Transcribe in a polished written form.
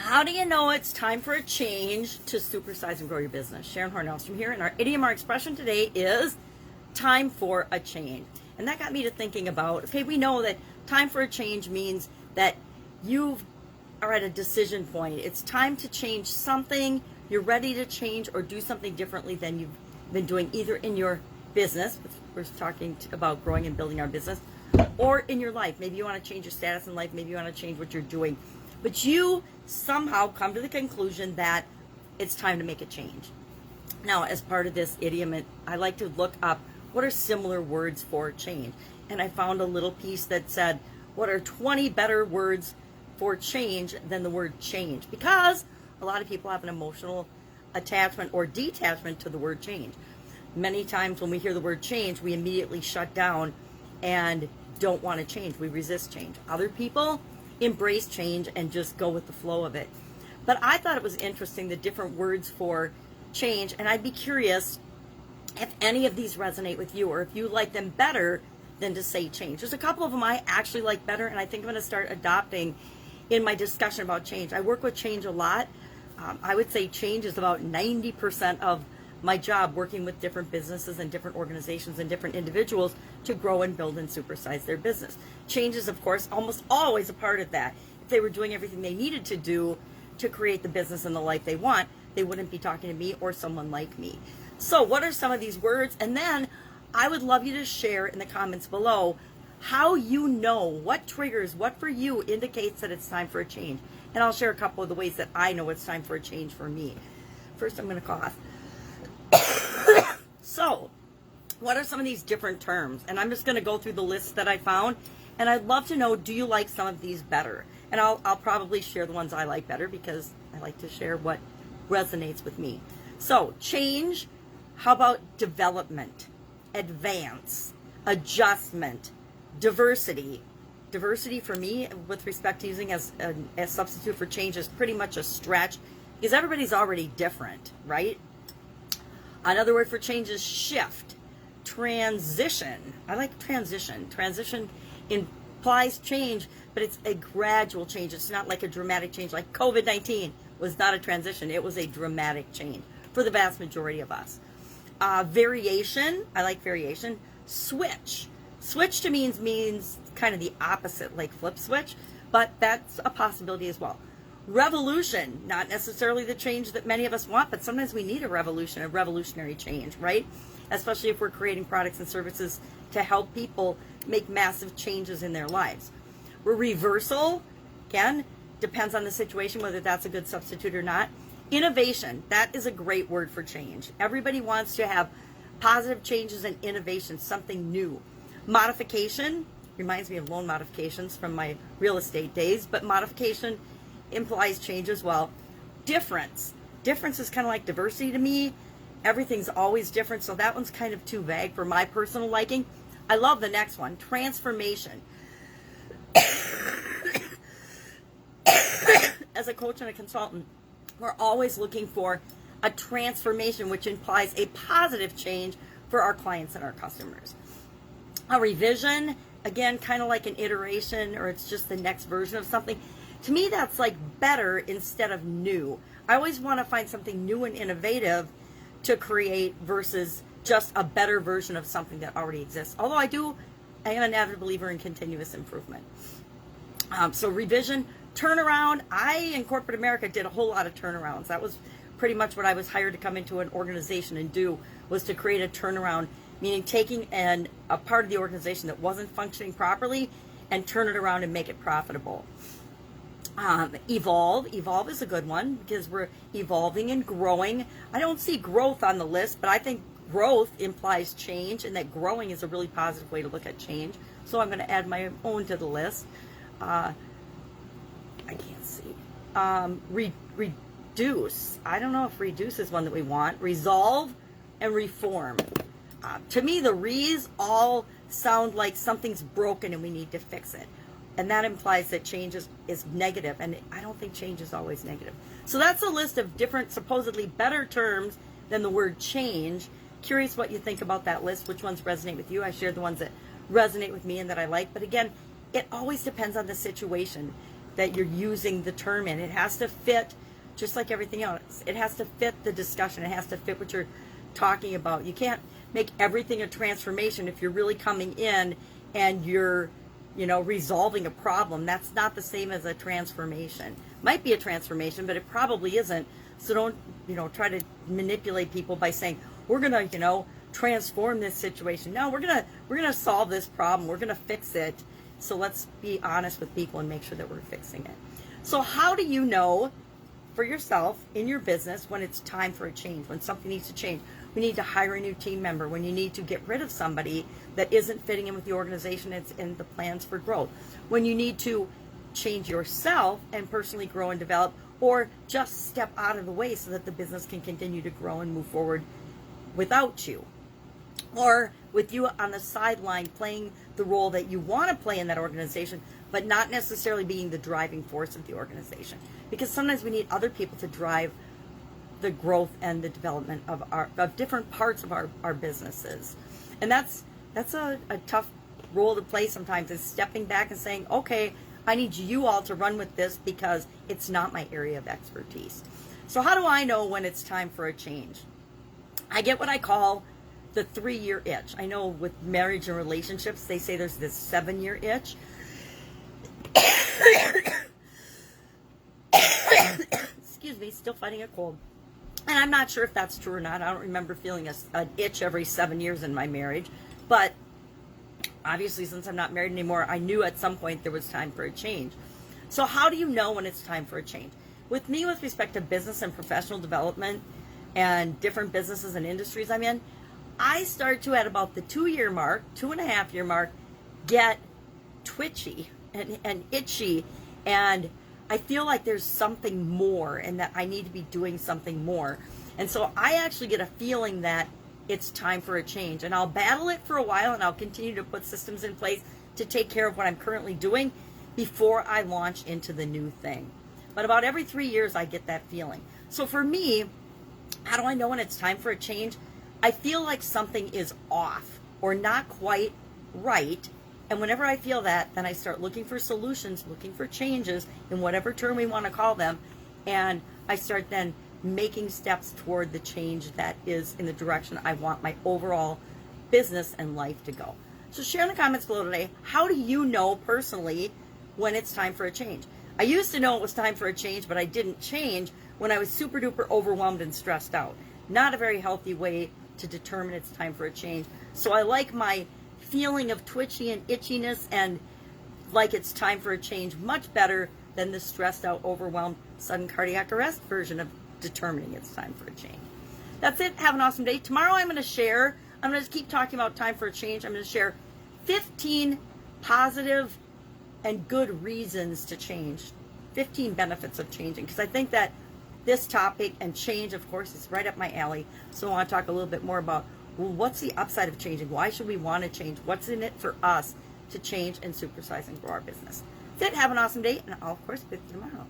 How do you know it's time for a change to supersize and grow your business? Sharon Horne-Ellstrom here, and our idiom, our expression today is time for a change. And that got me to thinking about, okay, we know that time for a change means that you are at a decision point. It's time to change something. You're ready to change or do something differently than you've been doing, either in your business, we're talking about growing and building our business, or in your life. Maybe you want to change your status in life. Maybe you want to change what you're doing. But you somehow come to the conclusion that it's time to make a change. Now, as part of this idiom, I like to look up what are similar words for change. And I found a little piece that said, what are 20 better words for change than the word change? Because a lot of people have an emotional attachment or detachment to the word change. Many times when we hear the word change, we immediately shut down and don't want to change. We resist change. Other people embrace change and just go with the flow of it. But I thought it was interesting, the different words for change, and I'd be curious if any of these resonate with you, or if you like them better than to say change. There's a couple of them I actually like better, and I think I'm going to start adopting in my discussion about change. I work with change a lot. I would say change is about 90% of my job, working with different businesses and different organizations and different individuals to grow and build and supersize their business. Change is, of course, almost always a part of that. If they were doing everything they needed to do to create the business and the life they want, they wouldn't be talking to me or someone like me. So what are some of these words? And then I would love you to share in the comments below how you know, what triggers, what for you indicates that it's time for a change. And I'll share a couple of the ways that I know it's time for a change for me. First, I'm going to cough. So, what are some of these different terms? And I'm just going to go through the list that I found. And I'd love to know, do you like some of these better? And I'll probably share the ones I like better, because I like to share what resonates with me. So, change. How about development, advance, adjustment, diversity? Diversity for me, with respect to using as a substitute for change, is pretty much a stretch, because everybody's already different, right? Another word for change is shift, transition. I like transition. Transition implies change, but it's a gradual change. It's not like a dramatic change. Like COVID-19 was not a transition. It was a dramatic change for the vast majority of us. Variation. I like variation. Switch. Switch to means kind of the opposite, like flip switch, but that's a possibility as well. Revolution, not necessarily the change that many of us want, but sometimes we need a revolution, a revolutionary change, right? Especially if we're creating products and services to help people make massive changes in their lives. Reversal, again, depends on the situation, whether that's a good substitute or not. Innovation, that is a great word for change. Everybody wants to have positive changes and innovation, something new. Modification reminds me of loan modifications from my real estate days, but modification implies change as well. Difference. Difference is kind of like diversity to me. Everything's always different, so that one's kind of too vague for my personal liking. I love the next one, transformation. As a coach and a consultant, we're always looking for a transformation, which implies a positive change for our clients and our customers. A revision, again, kind of like an iteration, or it's just the next version of something. To me, that's like better instead of new. I always want to find something new and innovative to create versus just a better version of something that already exists. Although I am an avid believer in continuous improvement. So revision, turnaround. I, in corporate America, did a whole lot of turnarounds. That was pretty much what I was hired to come into an organization and do, was to create a turnaround, meaning taking a part of the organization that wasn't functioning properly and turn it around and make it profitable. Evolve is a good one, because we're evolving and growing. I don't see growth on the list, but I think growth implies change, and that growing is a really positive way to look at change. So I'm going to add my own to the list. I can't see. Reduce. I don't know if reduce is one that we want. Resolve and reform. To me, the re's all sound like something's broken and we need to fix it. And that implies that change is negative, and I don't think change is always negative. So that's a list of different, supposedly better terms than the word change. Curious what you think about that list, which ones resonate with you. I shared the ones that resonate with me and that I like. But again, it always depends on the situation. that you're using the term in. It has to fit, just like everything else. It has to fit the discussion. It has to fit what you're talking about. You can't make everything a transformation if you're really coming in and you're, resolving a problem. That's not the same as a transformation. Might be a transformation, but it probably isn't. So don't, try to manipulate people by saying, we're going to, transform this situation. No, we're going to solve this problem. We're going to fix it. So let's be honest with people and make sure that we're fixing it. So how do you know for yourself in your business when it's time for a change, when something needs to change? We need to hire a new team member, when you need to get rid of somebody that isn't fitting in with the organization, it's in the plans for growth, when you need to change yourself and personally grow and develop, or just step out of the way so that the business can continue to grow and move forward without you, or with you on the sideline playing the role that you want to play in that organization, but not necessarily being the driving force of the organization. Because sometimes we need other people to drive the growth and the development of different parts of our businesses. And that's a tough role to play sometimes, is stepping back and saying, okay, I need you all to run with this because it's not my area of expertise. So how do I know when it's time for a change? I get what I call the 3-year itch. I know with marriage and relationships, they say there's this 7-year itch. Excuse me, still fighting a cold. And I'm not sure if that's true or not. I don't remember feeling an itch every 7 years in my marriage. But obviously, since I'm not married anymore, I knew at some point there was time for a change. So how do you know when it's time for a change? With me, with respect to business and professional development and different businesses and industries I'm in, I start to, at about the 2-year mark, 2.5-year mark, get twitchy and itchy, and I feel like there's something more and that I need to be doing something more. And so I actually get a feeling that it's time for a change. And I'll battle it for a while, and I'll continue to put systems in place to take care of what I'm currently doing before I launch into the new thing. But about every 3 years, I get that feeling. So for me, how do I know when it's time for a change? I feel like something is off or not quite right. And whenever I feel that, then I start looking for solutions, looking for changes in whatever term we want to call them. And I start then making steps toward the change that is in the direction I want my overall business and life to go. So share in the comments below today, how do you know personally when it's time for a change? I used to know it was time for a change, but I didn't change when I was super duper overwhelmed and stressed out. Not a very healthy way to determine it's time for a change. So I like my feeling of twitchy and itchiness and like it's time for a change much better than the stressed out, overwhelmed, sudden cardiac arrest version of determining it's time for a change. That's it. Have an awesome day. Tomorrow I'm going to keep talking about time for a change. I'm going to share 15 positive and good reasons to change, 15 benefits of changing, because I think that this topic and change, of course, is right up my alley. So I want to talk a little bit more about, well, what's the upside of changing? Why should we want to change? What's in it for us to change and supersize and grow our business? That's it. Have an awesome day, and I'll, of course, be with you tomorrow.